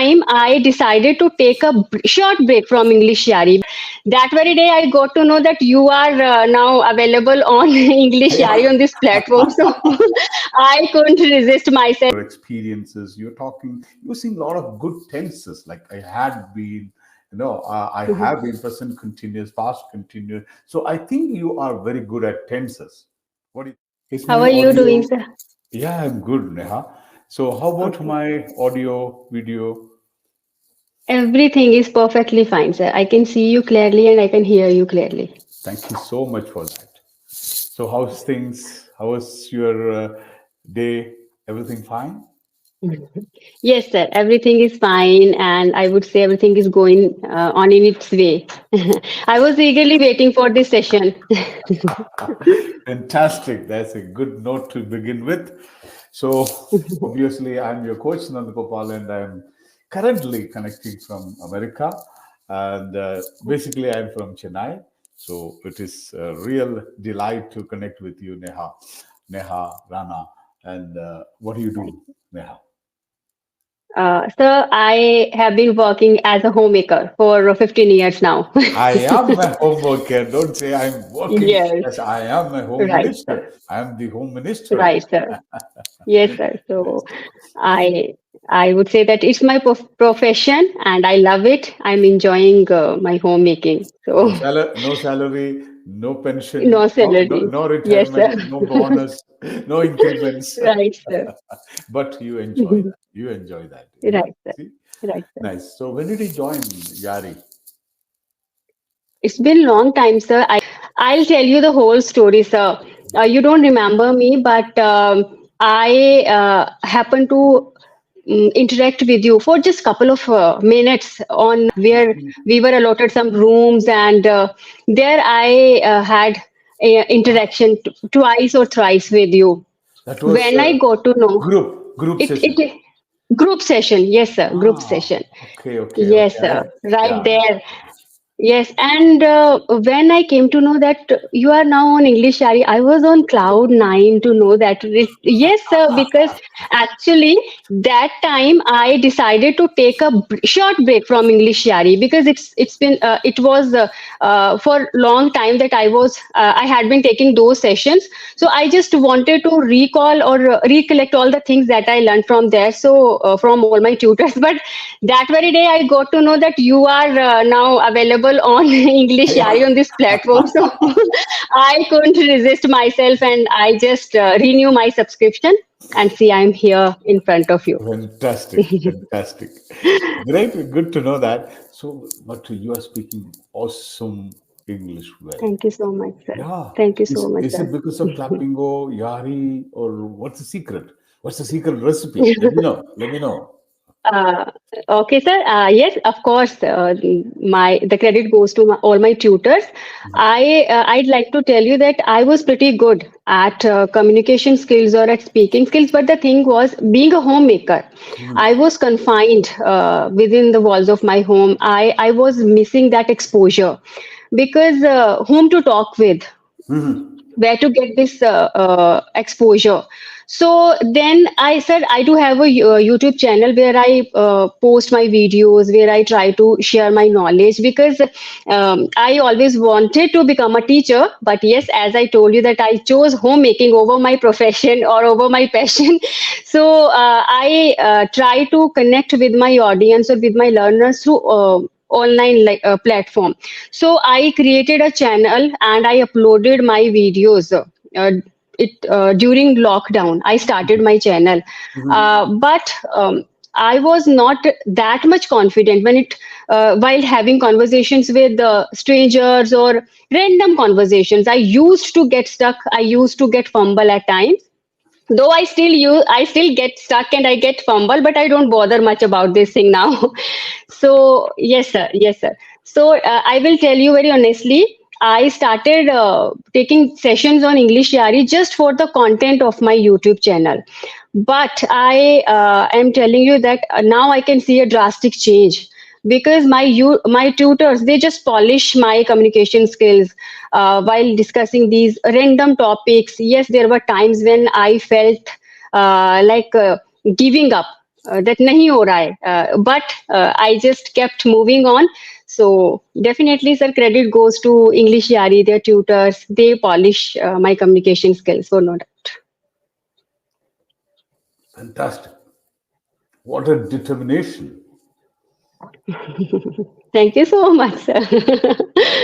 time I decided to take a short break from EnglishYaari. That very day I got to know that you are now available on EnglishYaari on this platform. So I couldn't resist myself. Your experiences, you're talking, using a lot of good tenses. Like I had been, I have been present continuous, past continuous. So I think you are very good at tenses. What do you, is How my are you doing, audio? sir? Yeah, I'm good, Neha. So how about Okay. my audio, video? Everything is perfectly fine, sir. I can see you clearly and I can hear you clearly. Thank you so much for that. So how's things? How was your day? Everything fine? Yes, sir. Everything is fine, and I would say everything is going on in its way. I was eagerly waiting for this session. Fantastic. That's a good note to begin with. So, obviously, I'm your coach, Nandkumar, and I'm currently connecting from America. And basically, I'm from Chennai. So, it is a real delight to connect with you, Neha, Rana. And what do you do, Neha? Sir, I have been working as a homemaker for 15 years now. I am a home worker. Don't say I'm working. Yes, Yes, I am a home right, sir. minister. I am the home minister. Right, sir. Yes, sir. Nice. So I I would say that it's my profession and I love it. I'm enjoying my homemaking. No So salary, no salary, no pension, no salary. no Yes, sir. retirement, no bonus, no increments. Right, sir. But you enjoy that. You enjoy that. Right, sir. See, Right, sir. nice. So when did you join Yari? It's been long time, sir. I'll tell you the whole story, sir. You don't remember me, but I happened to interact with you for just couple of minutes on where we were allotted some rooms, and there I had a interaction twice or thrice with you. That was When I got to know group session. it group session, yes, sir, group Ah, session. okay, okay, Yes, okay. sir, right Yeah. there. Yes, and when I came to know that you are now on EnglishYaari, I was on cloud nine to know that. Yes, sir, because actually that time I decided to take a short break from EnglishYaari because it's been it was for long time that I had been taking those sessions. So I just wanted to recall or recollect all the things that I learned from there. So from all my tutors, but that very day I got to know that you are now available on EnglishYaari on this platform. So I couldn't resist myself and I just renew my subscription and see I'm here in front of you. Fantastic, fantastic. Great, good to know that. So, but you are speaking awesome English well. Thank you so much, sir. Yeah. Thank you so much, Is sir. it because of Clappingo, Yari, or what's the secret? What's the secret recipe? Let me know. Let me know. Uh, okay, sir. Yes, of course. My the credit goes to all my tutors. I'd like to tell you that I was pretty good at communication skills or at speaking skills, but the thing was, being a homemaker, I was confined within the walls of my home. I was missing that exposure because whom to talk with, where to get this exposure. So then I said I do have a YouTube channel where I post my videos, where I try to share my knowledge because I always wanted to become a teacher. But yes, as I told you that I chose homemaking over my profession or over my passion. So I try to connect with my audience or with my learners through online platform. So I created a channel and I uploaded my videos. It During lockdown I started my channel, but I was not that much confident when it while having conversations with strangers or random conversations. I used to get stuck, I used to get fumble at times, though I still get stuck and I get fumble, but I don't bother much about this thing now. So yes, sir, yes, sir. So I will tell you very honestly, I started taking sessions on EnglishYaari just for the content of my YouTube channel. But I am telling you that now I can see a drastic change because my tutors, they just polish my communication skills while discussing these random topics. Yes, there were times when I felt like giving up. that nahi ho raha hai, but I just kept moving on. So definitely, sir, credit goes to English Yari, their tutors. They polish my communication skills, so no Fantastic. What a determination. doubt. Thank you so much, sir.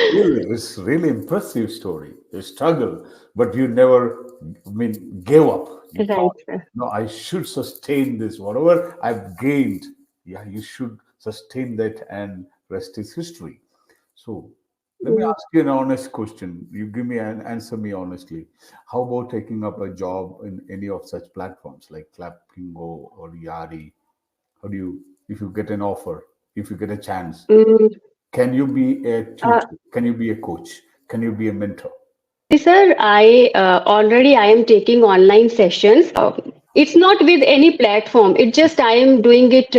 Really, it's really impressive story. You struggle, but you never, I mean, gave up. You Right, thought, sir. no, I should sustain this. Whatever I've gained, yeah, you should sustain that, and rest is history. So, let me Mm. ask you an honest question. You give me an answer me honestly. How about taking up a job in any of such platforms like Clappingo or Yari? How do you, if you get an offer, if you get a chance? Mm, Can you be a uh, tutor? Can you be a coach? Can you be a mentor? Actually, sir, I already I am taking online sessions. It's not with any platform. It just I am doing it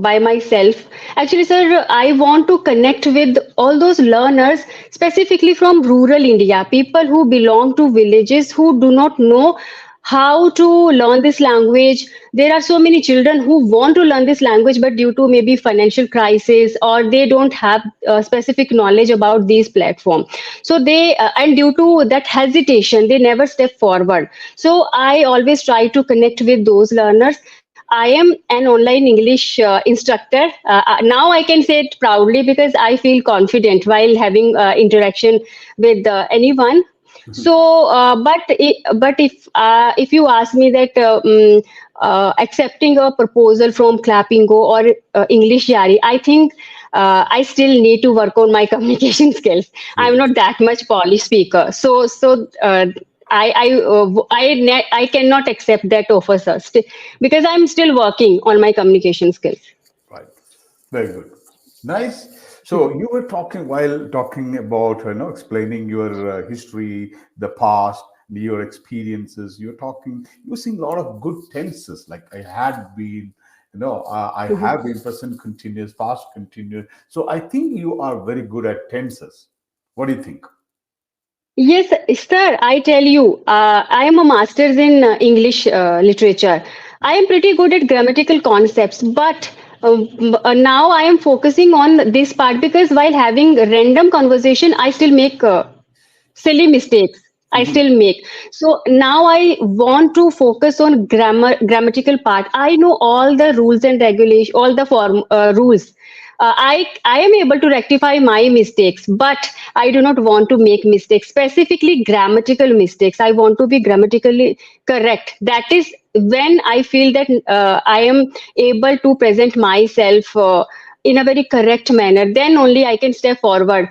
by myself. Actually, sir, I want to connect with all those learners, specifically from rural India, people who belong to villages who do not know how to learn this language. There are so many children who want to learn this language, but due to maybe financial crisis or they don't have specific knowledge about these platforms, so they and due to that hesitation they never step forward. So I always try to connect with those learners. I am an online English instructor. Now I can say it proudly because I feel confident while having interaction with anyone. So, but if you ask me that accepting a proposal from Clappingo or English Yari, I think I still need to work on my communication skills. I'm Really? not that much polished speaker, so I cannot accept that offer, sir, because I'm still working on my communication skills. Right. Very good. Nice. So you were talking while talking about, explaining your history, the past, your experiences. You're talking using a lot of good tenses. Like I had been, I have been present continuous, past continuous. So I think you are very good at tenses. What do you think? Yes, sir, I tell you, I am a master's in English literature. I am pretty good at grammatical concepts, but now I am focusing on this part because while having random conversation, I still make silly mistakes. I Mhm. still make. So now I want to focus on grammatical part. I know all the rules and regulation, all the form rules. I am able to rectify my mistakes, but I do not want to make mistakes, specifically grammatical mistakes. I want to be grammatically correct. That is when I feel that I am able to present myself in a very correct manner. Then only I can step forward,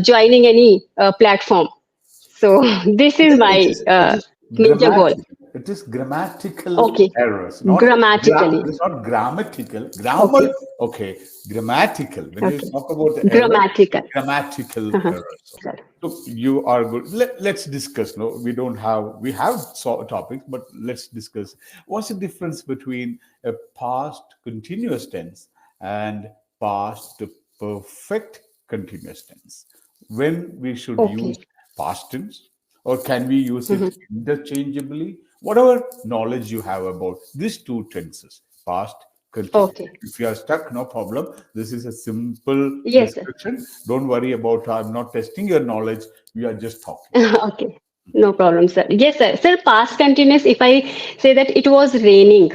joining any platform. So this It is is, it my is, it is major goal. grammatical. It is grammatical Okay, errors, grammatically. it's not grammatical. Grammar, Okay, okay. Grammatical. When you okay, talk about the error, grammatical. grammatical Uh-huh. errors. Sir. So you are good. Let's discuss. No, we have topics, but let's discuss. What's the difference between a past continuous tense and past perfect continuous tense? When we should use Okay. past tense, or can we use it Mhm. interchangeably? Whatever knowledge you have about these two tenses, past, continuous. Okay. If you are stuck, no problem. This is a simple Yes, sir. description. Don't worry about, I'm not testing your knowledge. We are just talking. Okay. No problem, sir. Yes, sir. Sir, past continuous, if I say that it was raining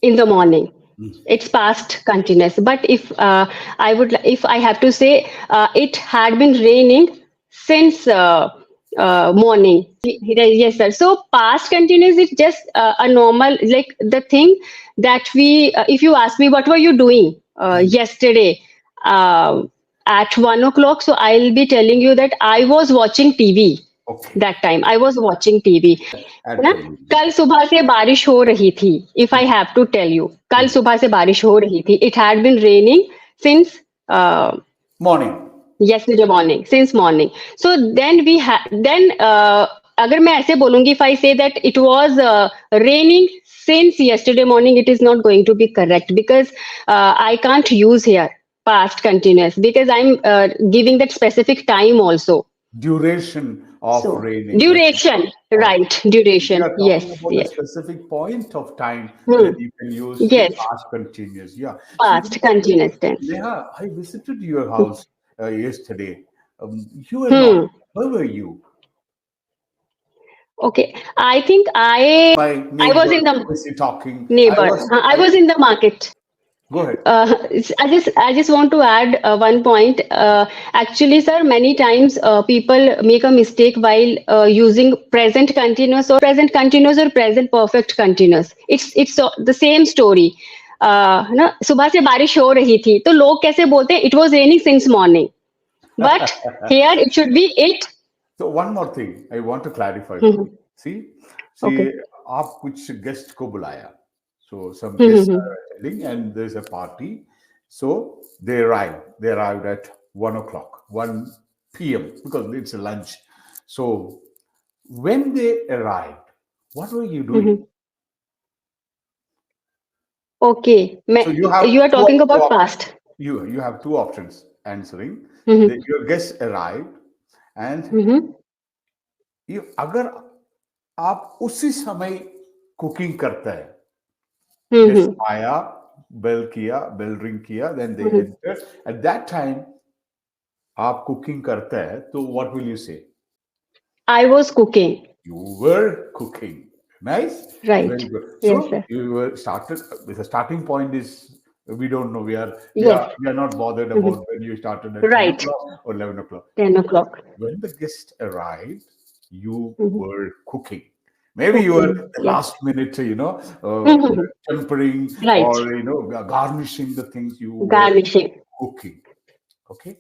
in the morning, it's past continuous. But if if I have to say, it had been raining since morning. Yes, sir. So past continuous is just a normal, like the thing that we. If you ask me, what were you doing yesterday uh, at 1 o'clock? So I'll be telling you that I was watching TV. Okay. That time I was watching TV. है At ना? television. कल सुबह से बारिश हो रही थी. If I have to tell you, कल सुबह से बारिश हो रही थी. It had been raining since Morning. yesterday morning, since morning. So then we had then अगर मैं ऐसे बोलूंगी, if I say that it was raining since yesterday morning, it is not going to be correct because I can't use here past continuous because I'm giving that specific time also. Duration of So raining. When duration, or right? if you Duration. are talking Yes, about a yes. specific point of time, then Hmm. you can use the Yes. past continuous. Yeah. So, Past continuous tense. Neha, I visited your house yesterday. You were not. Hmm. Where were you? Okay. I think My I was neighbor in the is he talking. I neighbor. was. I was in the market. Go ahead. I just want to add one point. Actually, sir, many times people make a mistake while using present continuous or present perfect continuous. The same story. ना सुबह से बारिश हो रही थी तो लोग कैसे बोलते हैं it was raining since morning but here it should be it. So one more thing I want to clarify for you. Okay. See, आप कुछ guest को बुलाया. So some guests are attending, and there's a party. So they arrived. They arrived at 1 o'clock, 1 p.m. because it's a lunch. So when they arrived, what were you doing? Okay. मैं So you have you are talking about past. you have two options answering. Your guests arrived, and you अगर आप उसी समय cooking करता है, guest आया, bell ring किया, then they enter, at that time आप कुकिंग करता है, तो what will you say? I was cooking. You were cooking. Nice, very right. good. So yes sir. you were started. The starting point is we don't know. Yes. We are not bothered about when you started at 10 right. o'clock or 11 o'clock. 10 o'clock. When the guest arrived, you were cooking. Maybe you were Cooking. the Yes. last minute, tempering or Right. garnishing the things you were Garnishing. cooking. Okay,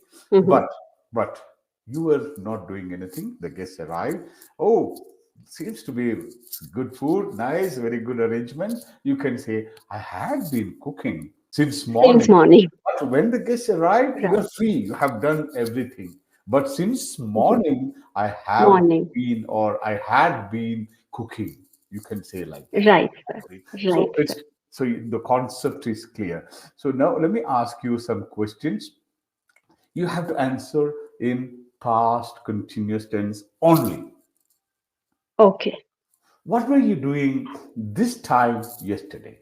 but you were not doing anything. The guests arrived. Oh, seems to be good food, nice, very good arrangement. You can say, I had been cooking since Since morning. morning. But when the guests arrived, you Right. are free. You have done everything. But since morning, I have Morning. been or I had been cooking. You can say like that. Right, sir. Okay. Right, So sir. the concept is clear. So now let me ask you some questions. You have to answer in past continuous tense only. Okay. What were you doing this time yesterday?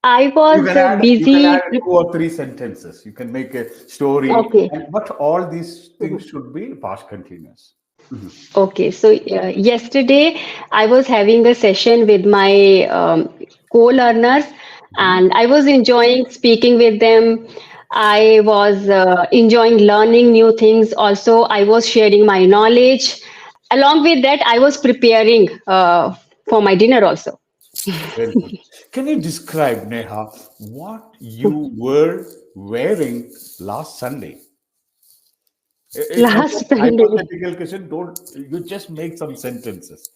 I You was can add busy. two or three sentences. You can make a story, Okay. but all these things should be past continuous. Okay. So yesterday I was having a session with my co-learners, and I was enjoying speaking with them. I was enjoying learning new things. Also, I was sharing my knowledge. Along with that, I was preparing for my dinner also. Very good. Can you describe, Neha, what you were wearing last Sunday? It's not Last a Sunday. hypothetical question. Don't you just make some sentences.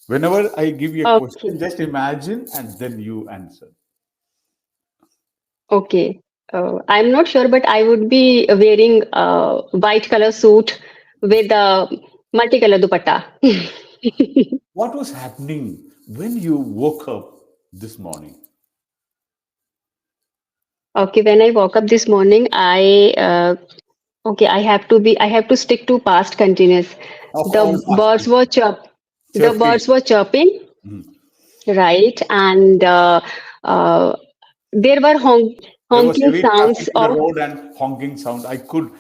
Whenever I give you a question, Okay. just imagine and then you answer. Okay. I'm not sure, but I would be wearing a white color suit with a multicolor dupatta. What was happening when you woke up this morning? Okay, when I woke up this morning, I have to stick to past continuous. Oh, The birds were the chirping. birds were chirping, right? And uh, there were There was honking heavy traffic sounds in the of road and honking sound.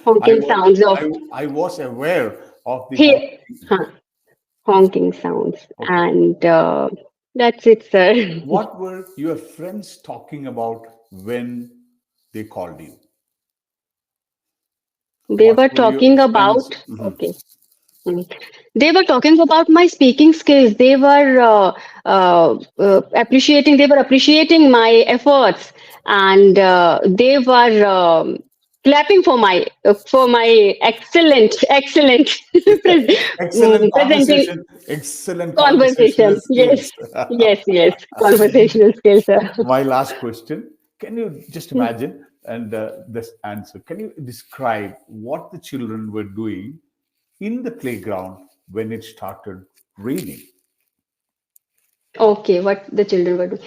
honking sounds of I was aware of the he, honking. huh, honking sounds, Okay. and that's it, sir. What were your friends talking about when they called you? They What were were your talking friends? about, okay. Mm. They were talking about my speaking skills. They were appreciating my efforts, and they were clapping for my excellent presenting Excellent conversational conversation. skills. Yes, yes, yes, conversational skills, sir. My last question. Can you just imagine and this answer? Can you describe what the children were doing in the playground when it started raining? Okay, what the children were doing.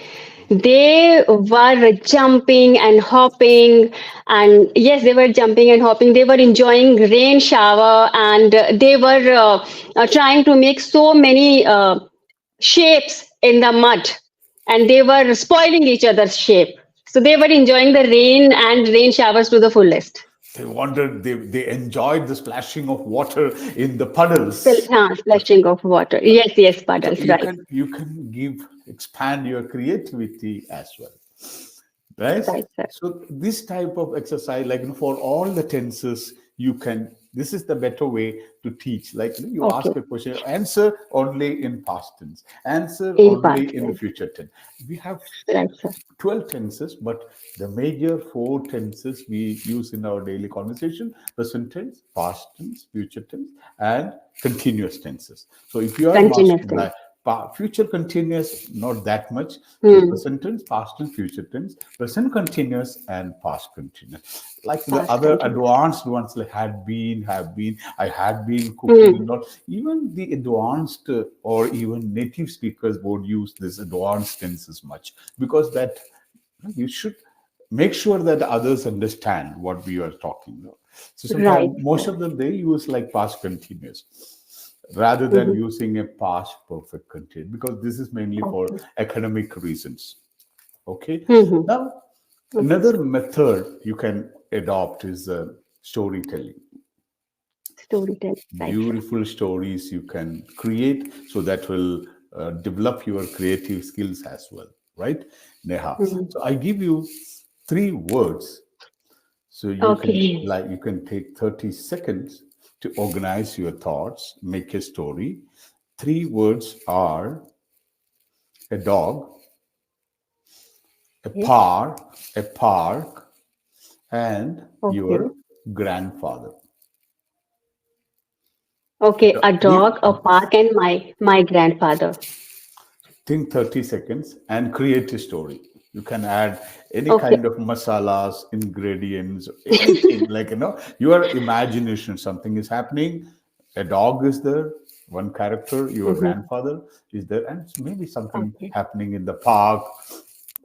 They were jumping and hopping, and yes, they were jumping and hopping. They were enjoying rain shower, and they were trying to make so many shapes in the mud, and they were spoiling each other's shape. So they were enjoying the rain and rain showers to the fullest. They wondered, they enjoyed the splashing of water in the puddles. Splashing of water. Yes, yes, So puddles, you right, can expand your creativity as well, right? right, sir. So this type of exercise, like, for all the tenses, you can. This is the better way to teach. Like, you Okay, ask a question, answer only in past tense, answer in past, only in the yes, future tense. We have right, sir. 12 tenses, but the major four tenses we use in our daily conversation: present tense, past tense, future tense, and continuous tenses. So if you are Continuous mastering tense. like future continuous, not that much. So Hmm. present tense, past tense, future tense, present continuous, and past continuous. Like the Past other continuous. advanced ones, like had been, have been, I had been cooking, Hmm. and not even the advanced or even native speakers would use this advanced tenses much, because that you should make sure that others understand what we are talking about. So Right, sometimes most sir. of them they use like past continuous rather than Hmm. using a past perfect continuous, because this is mainly for Okay. academic reasons. Okay. Hmm. Now Okay. another method you can adopt is storytelling. Storytelling. Right, sir. Beautiful stories you can create, so that will develop your creative skills as well, right, Neha? Hmm. So I give you three words, so you can, Okay. like, you can take 30 seconds to organize your thoughts, make a story. Three words are a dog, Okay. a park, and Okay. your grandfather. Okay. The A three, dog, a park, and my grandfather. think 30 seconds and create a story. You can add any Okay. kind of masalas, ingredients, anything, like, your imagination. Something is happening, a dog is there, one character, your Hmm. grandfather is there, and maybe something Okay. happening in the park,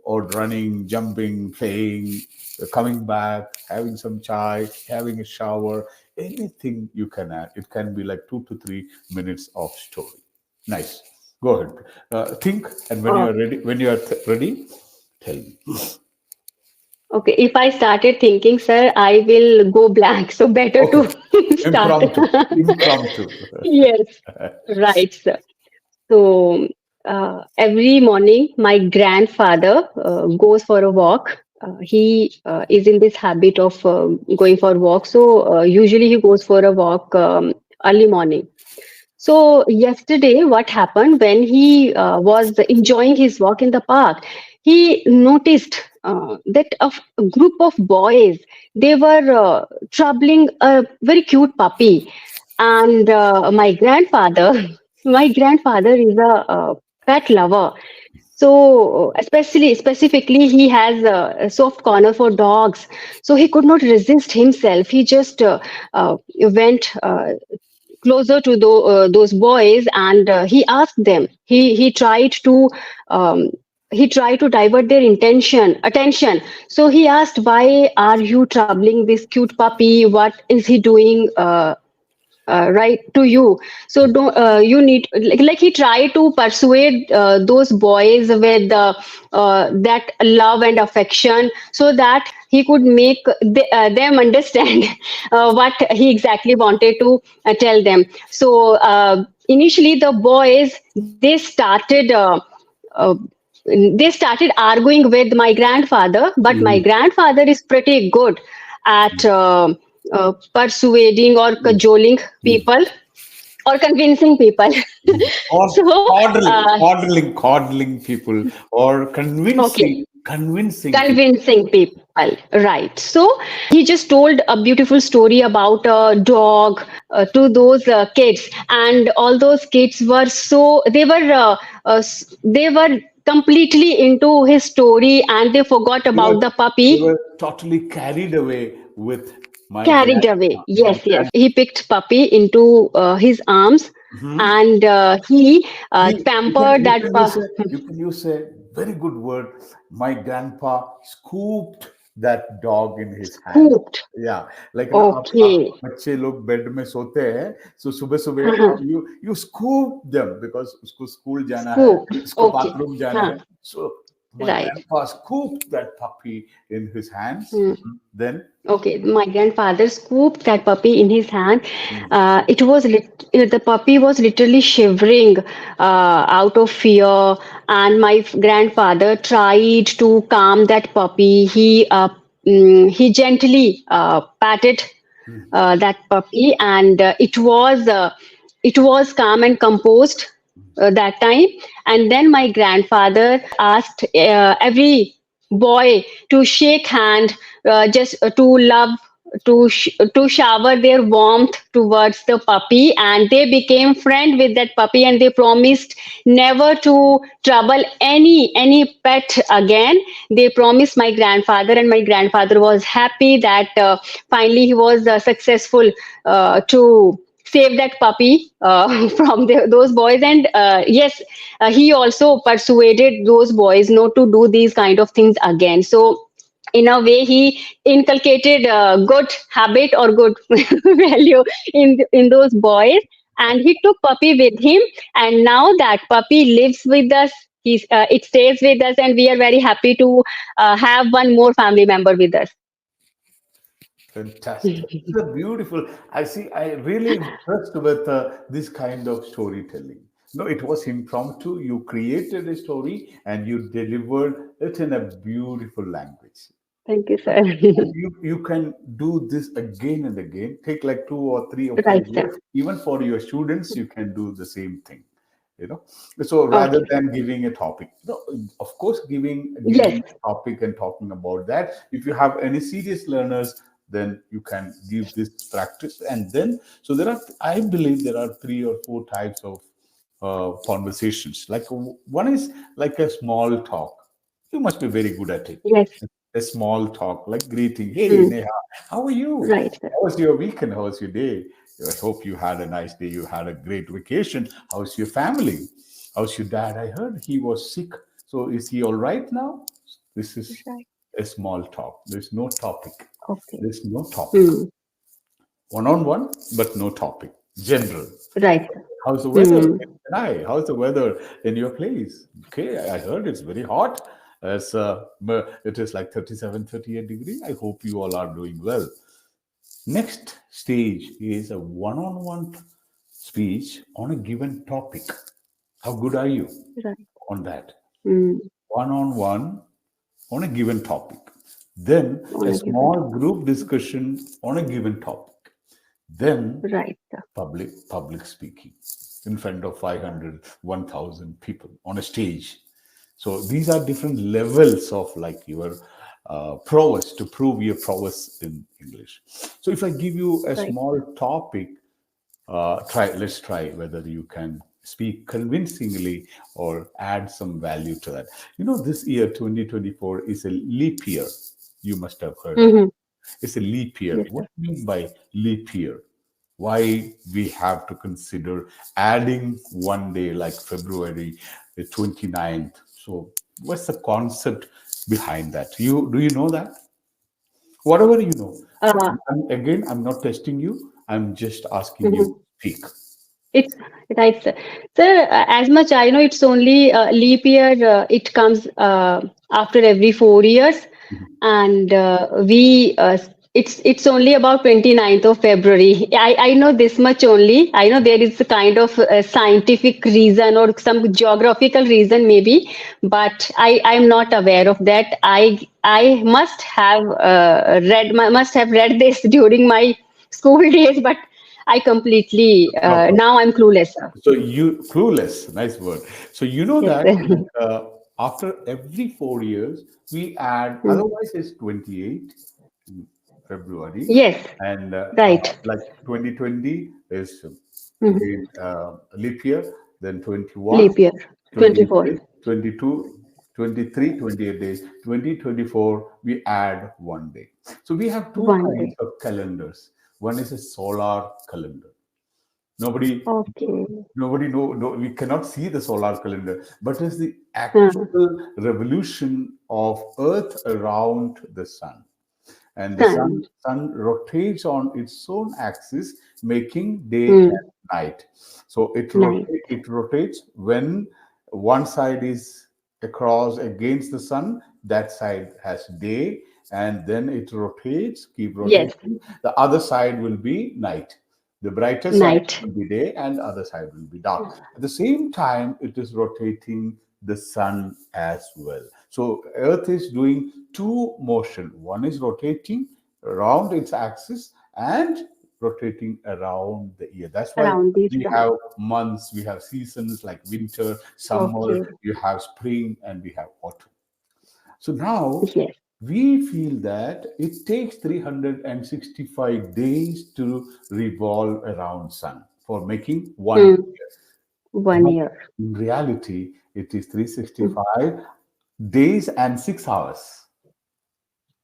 or running, jumping, playing, coming back, having some chai, having a shower. Anything you can add. It can be like 2 to 3 minutes of story. Nice. Go ahead. Think, and when you Oh, are ready, tell me. okay. If I started thinking, sir, I will go blank. So better Okay. to start. Impromptu. Impromptu. Yes. Right, sir. So every morning, my grandfather goes for a walk. He is in this habit of going for walk. So usually he goes for a walk early morning. So yesterday, what happened when he was enjoying his walk in the park, he noticed that a group of boys, they were troubling a very cute puppy, and my grandfather is a pet lover. So specifically, he has a soft corner for dogs. So he could not resist himself. He just went closer to those boys, and he asked them. Um, he tried to divert their intention attention. So he asked, why are you troubling this cute puppy? What is he doing right to you? So don't you need, like he tried to persuade those boys with that love and affection, so that he could make them understand what he exactly wanted to tell them. So initially the boys, uh, they started arguing with my grandfather, but my Mhm. grandfather is pretty good at persuading or cajoling people or convincing people. Or So, coddling people, or okay, convincing people. convincing people, right? So, he just told a beautiful story about a dog to those kids, and all those kids were they were completely into his story, and they forgot They were, about the they puppy. were totally carried away with Carried away. my Yes, yes. grand. He picked puppy into his arms, Mhm. and he pampered You that can use a very good word. My grandpa scooped that dog in his hand. scooped. Yeah, like ना आप Okay. बच्चे लोग bed में सोते हैं, so सुबह सुबह Uh-huh. you scoop them because उसको स्कूल जाना है, Scooped. उसको Okay. बाथरूम जाना Huh. है. So my Right. grandpa scooped that puppy in his hands. Hmm. Then Okay, my grandfather scooped that puppy in his hand. mm, The puppy was literally shivering out of fear, and my grandfather tried to calm that puppy. He gently patted that puppy, and it was calm and composed that time. And then my grandfather asked every boy to shake hand, just to love, to shower their warmth towards the puppy, and they became friend with that puppy, and they promised never to trouble any pet again. They promised my grandfather, and my grandfather was happy that finally he was successful to save that puppy from those boys. And yes, he also persuaded those boys not to do these kind of things again. So in a way, he inculcated good habit or good value in those boys, and he took puppy with him, and now that puppy lives with us. It stays with us, and we are very happy to have one more family member with us. fantastic. It's a beautiful. I see. I really impressed with this kind of storytelling. No, it was impromptu. You created a story and you delivered it in a beautiful language. Thank you, sir. And you can do this again and again. Take like 2 or 3 or 4 Right, years. sir. Even for your students, you can do the same thing. You know. So rather Okay. than giving a topic, no, of course, giving Yes. a topic and talking about that. If you have any serious learners, then you can give this practice. And then, so there are. I believe there are 3 or 4 types of conversations. Like one is like a small talk. You must be very good at it. Yes. A small talk, like greeting. Hey, Mm. Neha, how are you? Right, sir. How was your weekend? How was your day? I hope you had a nice day. You had a great vacation. How's your family? How's your dad? I heard he was sick. So is he all right now? This is Right. a small talk. There's no topic. Okay. There's no topic. Mm. One on one, but no topic. General. Right, sir. How's the weather? Mm. Hi, how's the weather in your place? Okay, I heard it's very hot. It is like 37, 38 degree. I hope you all are doing well. Next stage is a one-on-one speech on a given topic. How good are you Right. on that? Mm. One-on-one on a given topic. Then On a a given small topic. group discussion on a given topic. Then Right, sir. public speaking in front of 500, 1,000 people on a stage. So these are different levels of like your prowess, to prove your prowess in English. So if I give you a Right. small topic, let's try whether you can speak convincingly or add some value to that. This year 2024 is a leap year. You must have heard of. Mm-hmm. It's a leap year. Yes, What sir. do you mean by leap year? Why we have to consider adding one day like February the 29th? So what's the concept behind that? You know that? Whatever you know. So Uh, again, I'm not testing you. I'm just asking you to mhm. speak. It's right, sir. Sir, as much I know, it's only leap year. It comes after every 4 years, and it's only about 29th of February. I know this much only. I know there is a kind of scientific reason or some geographical reason maybe, but I'm not aware of that. I must have read this during my school days, but I completely No problem. now I'm clueless, sir. So you clueless, nice word. So you know Yes, that sir. like, after every 4 years we add. Mm. Otherwise, it's 28 in February, Yes, and right. like 2020 is Mhm. again leap year. Then 21, Leap year, 28 24, days, 22, 23, 28 days. 2024 we add one day. So we have two one kinds day. of calendars. One is a solar calendar. Nobody, Okay. nobody know, no, we cannot see the solar calendar, but it's the Huh. actual revolution of Earth around the sun. And the Huh. sun rotates on its own axis, making day Hmm. and night. So Nice. it rotates when one side is across against the sun, that side has day, and then it rotates, keep Yes. rotating. The other side will be night. The brighter side Night. will be day, and the other side will be dark. At the same time, it is rotating the sun as well. So Earth is doing two motion. One is rotating around its axis and rotating around the year. That's why Around the we sun. have months, we have seasons like winter, summer, Okay. you have spring, and we have autumn. So now Yes. we feel that it takes 365 days to revolve around sun for making one Hmm. year. 1 But year. in reality, it is Hmm. 365 days and 6 hours.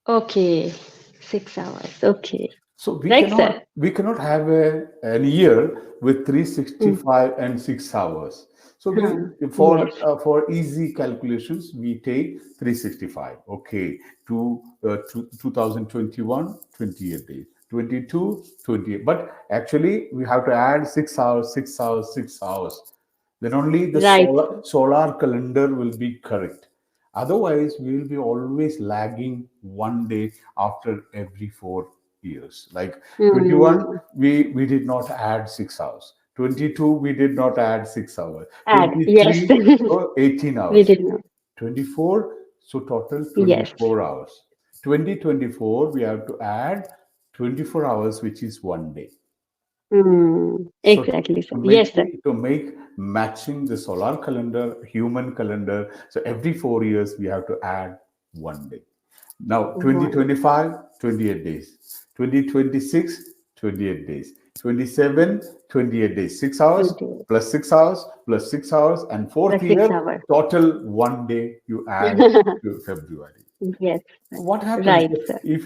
Okay. 6 hours. Okay. So Right, sir? we cannot have a year with Hmm. 365 and 6 hours. So we Huh. Yes. for easy calculations we take 365. Okay, to 2021 28 days. 22 28. But actually we have to add 6 hours, 6 hours, 6 hours. Then only the Right. solar calendar will be correct. Otherwise, we will be always lagging one day after every 4 years. Like 21, Hmm. we did not add 6 hours. 22, we did not add 6 hours. Add. Yes. 23, so 18 We hours. did know. 24, so total Yes. 24 hours. 2024, we have to add 24 hours, which is one day. Hmm. So Exactly, sir. to make Yes, sir. matching the solar calendar, human calendar, so every 4 years we have to add one day. Now One. 2025, 28 days. 2026, 28 days. 27, 28 days. 6 hours 20. plus 6 hours plus 6 hours, and fourth Like six year hours. total one day you add to February. Yes, sir. What happens Right, sir. if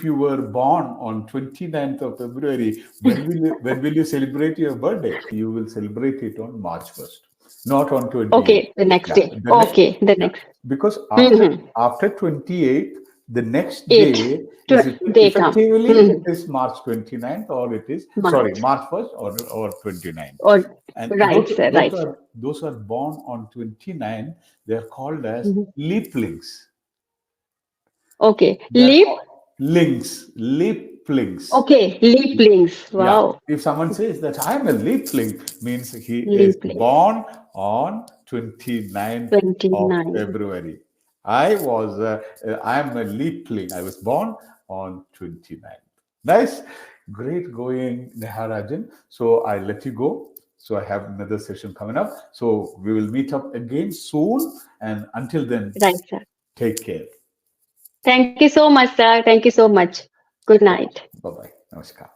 you were born on 29th of February? When will you celebrate your birthday? You will celebrate it on March 1st, not on 28th. Okay, the next Yeah, day. the next, Okay, the yeah, next. because Mm-hmm. after 28th, the next Eight. day is They come. effectively it Mm-hmm. is March 29th, or it is, sorry, March. March 1st, or 29th. Or And right, sir. Right, sir. those are born on 29, they are called as Mhm. leaplings. Okay. They're Leap. called links, leaplings. Okay. Leaplings. Yeah. Wow. If someone says that I'm a leapling, means he is Leapling. born on 29th of 29. February. I'm a leapling. I was born on 29th. Nice. Great going, Neharajan. So I let you go. So I have another session coming up. So we will meet up again soon. And until then, Right, sir. take care. Thank you so much, sir. Thank you so much. Good night. Bye bye. Namaskar.